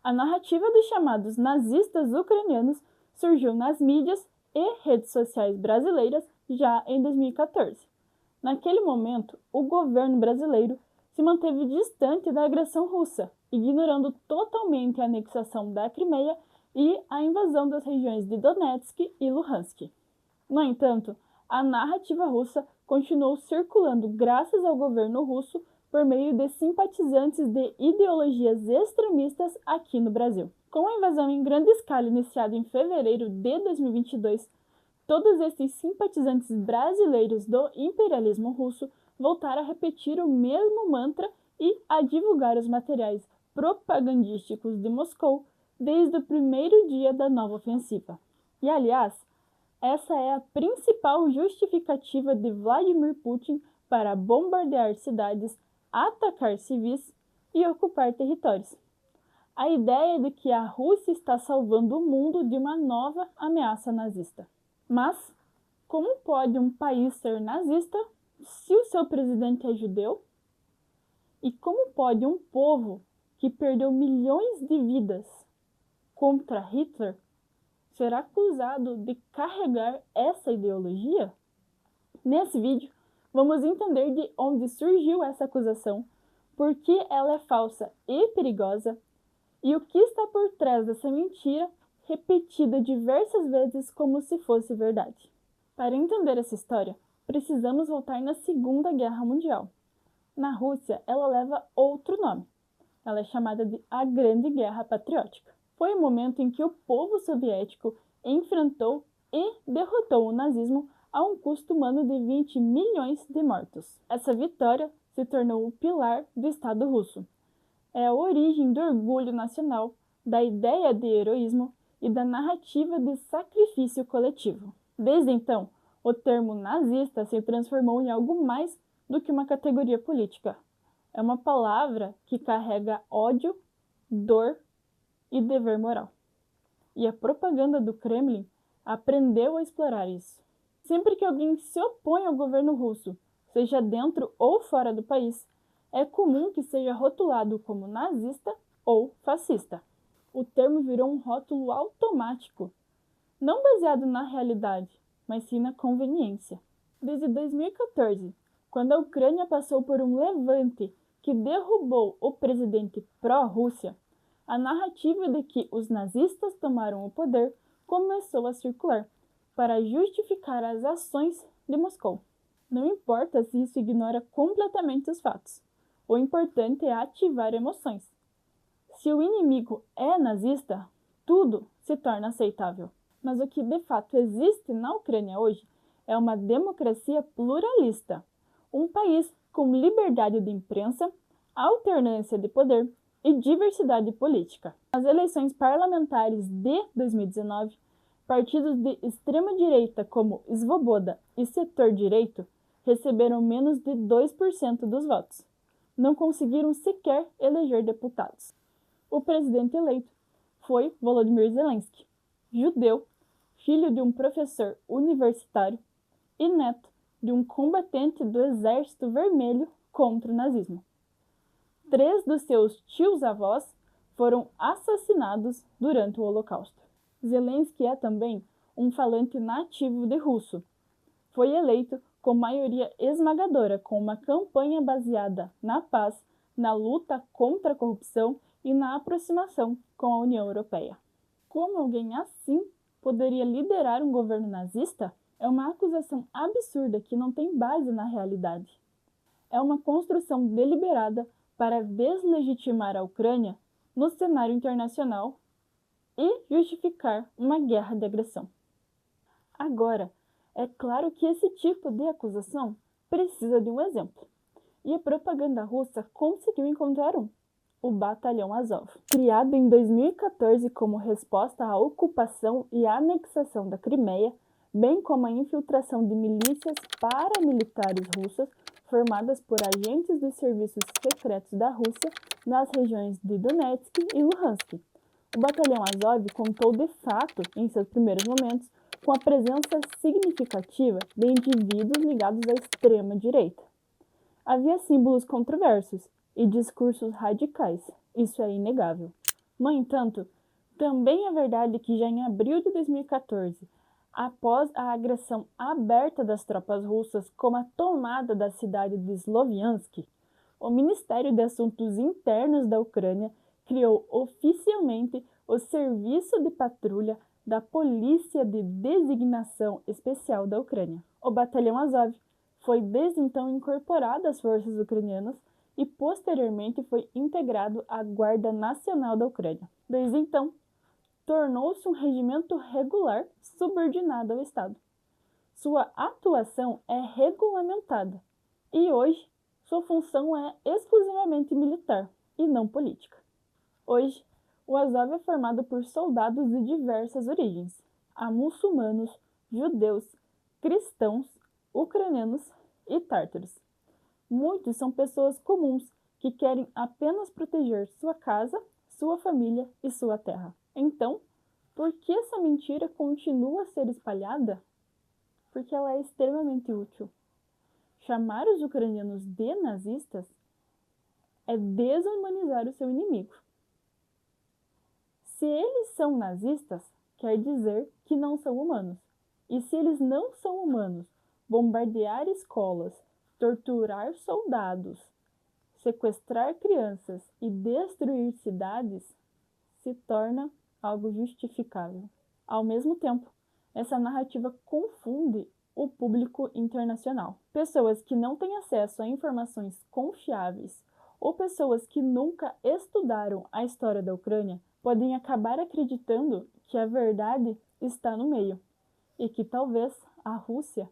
A narrativa dos chamados nazistas ucranianos surgiu nas mídias e redes sociais brasileiras já em 2014. Naquele momento, o governo brasileiro se manteve distante da agressão russa, ignorando totalmente a anexação da Crimeia e a invasão das regiões de Donetsk e Luhansk. No entanto, a narrativa russa continuou circulando graças ao governo russo por meio de simpatizantes de ideologias extremistas aqui no Brasil. Com a invasão em grande escala iniciada em fevereiro de 2022, todos esses simpatizantes brasileiros do imperialismo russo voltaram a repetir o mesmo mantra e a divulgar os materiais propagandísticos de Moscou desde o primeiro dia da nova ofensiva. E, aliás, essa é a principal justificativa de Vladimir Putin para bombardear cidades, atacar civis e ocupar territórios. A ideia de que a Rússia está salvando o mundo de uma nova ameaça nazista. Mas, como pode um país ser nazista se o seu presidente é judeu? E como pode um povo que perdeu milhões de vidas contra Hitler ser acusado de carregar essa ideologia? Nesse vídeo, vamos entender de onde surgiu essa acusação, por que ela é falsa e perigosa, e o que está por trás dessa mentira repetida diversas vezes como se fosse verdade. Para entender essa história, precisamos voltar na Segunda Guerra Mundial. Na Rússia, ela leva outro nome. Ela é chamada de a Grande Guerra Patriótica. Foi o momento em que o povo soviético enfrentou e derrotou o nazismo a um custo humano de 20 milhões de mortos. Essa vitória se tornou o pilar do Estado russo. É a origem do orgulho nacional, da ideia de heroísmo e da narrativa de sacrifício coletivo. Desde então, o termo nazista se transformou em algo mais do que uma categoria política. É uma palavra que carrega ódio, dor e dever moral. E a propaganda do Kremlin aprendeu a explorar isso. Sempre que alguém se opõe ao governo russo, seja dentro ou fora do país, é comum que seja rotulado como nazista ou fascista. O termo virou um rótulo automático, não baseado na realidade, mas sim na conveniência. Desde 2014, quando a Ucrânia passou por um levante que derrubou o presidente pró-Rússia, a narrativa de que os nazistas tomaram o poder começou a circular para justificar as ações de Moscou. Não importa se isso ignora completamente os fatos. O importante é ativar emoções. Se o inimigo é nazista, tudo se torna aceitável. Mas o que de fato existe na Ucrânia hoje é uma democracia pluralista, um país com liberdade de imprensa, alternância de poder e diversidade política. Nas eleições parlamentares de 2019, partidos de extrema-direita como Svoboda e Setor Direito receberam menos de 2% dos votos. Não conseguiram sequer eleger deputados. O presidente eleito foi Volodymyr Zelensky, judeu, filho de um professor universitário e neto de um combatente do Exército Vermelho contra o nazismo. 3 dos seus tios-avós foram assassinados durante o Holocausto. Zelensky é também um falante nativo de russo. Foi eleito com maioria esmagadora, com uma campanha baseada na paz, na luta contra a corrupção e na aproximação com a União Europeia. Como alguém assim poderia liderar um governo nazista? É uma acusação absurda que não tem base na realidade. É uma construção deliberada para deslegitimar a Ucrânia no cenário internacional e justificar uma guerra de agressão. Agora, é claro que esse tipo de acusação precisa de um exemplo. E a propaganda russa conseguiu encontrar um: o Batalhão Azov. Criado em 2014 como resposta à ocupação e anexação da Crimeia, bem como a infiltração de milícias paramilitares russas formadas por agentes dos serviços secretos da Rússia nas regiões de Donetsk e Luhansk. O Batalhão Azov contou de fato, em seus primeiros momentos, com a presença significativa de indivíduos ligados à extrema-direita. Havia símbolos controversos e discursos radicais, isso é inegável. No entanto, também é verdade que já em abril de 2014, após a agressão aberta das tropas russas com a tomada da cidade de Sloviansk, o Ministério de Assuntos Internos da Ucrânia criou oficialmente o Serviço de Patrulha da Polícia de Designação Especial da Ucrânia. O Batalhão Azov foi desde então incorporado às forças ucranianas e posteriormente foi integrado à Guarda Nacional da Ucrânia. Desde então, tornou-se um regimento regular subordinado ao Estado. Sua atuação é regulamentada e hoje sua função é exclusivamente militar e não política. Hoje, o Azov é formado por soldados de diversas origens. Há muçulmanos, judeus, cristãos, ucranianos e tártaros. Muitos são pessoas comuns que querem apenas proteger sua casa, sua família e sua terra. Então, por que essa mentira continua a ser espalhada? Porque ela é extremamente útil. Chamar os ucranianos de nazistas é desumanizar o seu inimigo. Se eles são nazistas, quer dizer que não são humanos. E se eles não são humanos, bombardear escolas, torturar soldados, sequestrar crianças e destruir cidades se torna algo justificável. Ao mesmo tempo, essa narrativa confunde o público internacional. Pessoas que não têm acesso a informações confiáveis ou pessoas que nunca estudaram a história da Ucrânia podem acabar acreditando que a verdade está no meio e que talvez a Rússia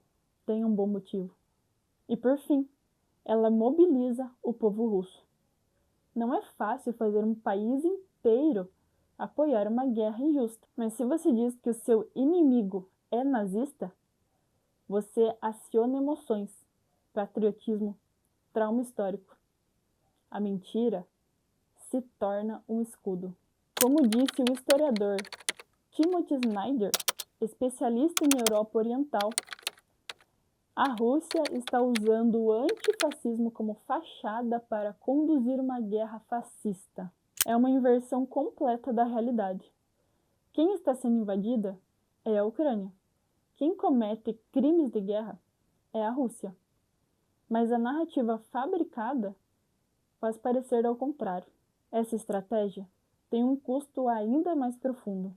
tenha um bom motivo. E por fim, ela mobiliza o povo russo. Não é fácil fazer um país inteiro apoiar uma guerra injusta, mas se você diz que o seu inimigo é nazista, você aciona emoções, patriotismo, trauma histórico. A mentira se torna um escudo. Como disse o historiador Timothy Snyder, especialista em Europa Oriental, a Rússia está usando o antifascismo como fachada para conduzir uma guerra fascista. É uma inversão completa da realidade. Quem está sendo invadida é a Ucrânia. Quem comete crimes de guerra é a Rússia. Mas a narrativa fabricada faz parecer ao contrário. Essa estratégia tem um custo ainda mais profundo.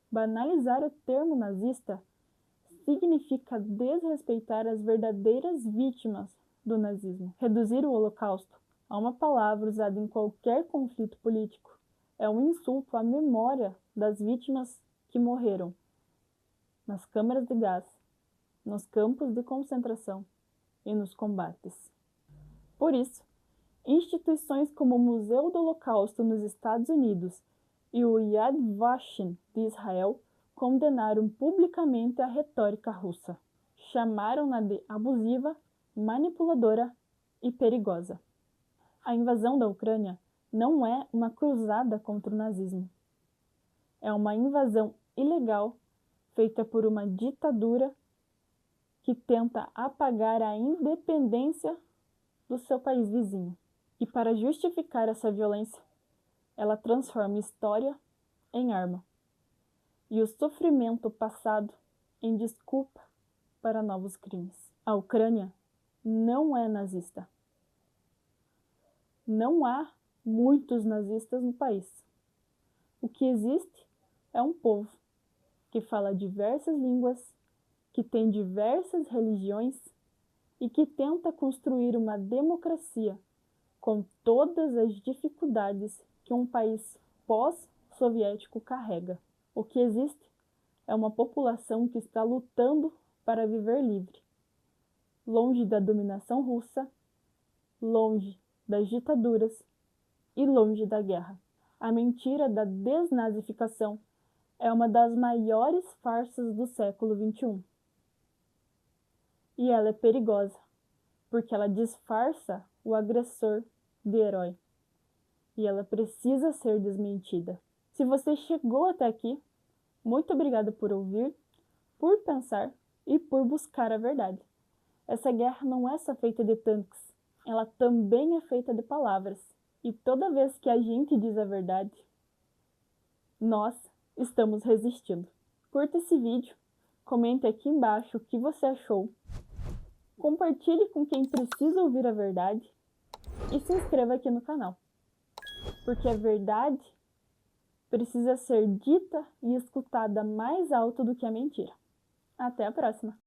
Banalizar o termo nazista significa desrespeitar as verdadeiras vítimas do nazismo. Reduzir o Holocausto a uma palavra usada em qualquer conflito político é um insulto à memória das vítimas que morreram nas câmaras de gás, nos campos de concentração e nos combates. Por isso, instituições como o Museu do Holocausto nos Estados Unidos e o Yad Vashem de Israel condenaram publicamente a retórica russa. Chamaram-na de abusiva, manipuladora e perigosa. A invasão da Ucrânia não é uma cruzada contra o nazismo. É uma invasão ilegal feita por uma ditadura que tenta apagar a independência do seu país vizinho. E para justificar essa violência, ela transforma história em arma e o sofrimento passado em desculpa para novos crimes. A Ucrânia não é nazista. Não há muitos nazistas no país. O que existe é um povo que fala diversas línguas, que tem diversas religiões e que tenta construir uma democracia com todas as dificuldades que um país pós-soviético carrega. O que existe é uma população que está lutando para viver livre, longe da dominação russa, longe das ditaduras e longe da guerra. A mentira da desnazificação é uma das maiores farsas do século XXI. E ela é perigosa, porque ela disfarça o agressor de herói. E ela precisa ser desmentida. Se você chegou até aqui, muito obrigada por ouvir, por pensar e por buscar a verdade. Essa guerra não é só feita de tanques, ela também é feita de palavras. E toda vez que a gente diz a verdade, Nós estamos resistindo. Curta esse vídeo, comente aqui embaixo o que você achou, compartilhe com quem precisa ouvir a verdade e se inscreva aqui no canal, porque a verdade precisa ser dita e escutada mais alto do que a mentira. Até a próxima!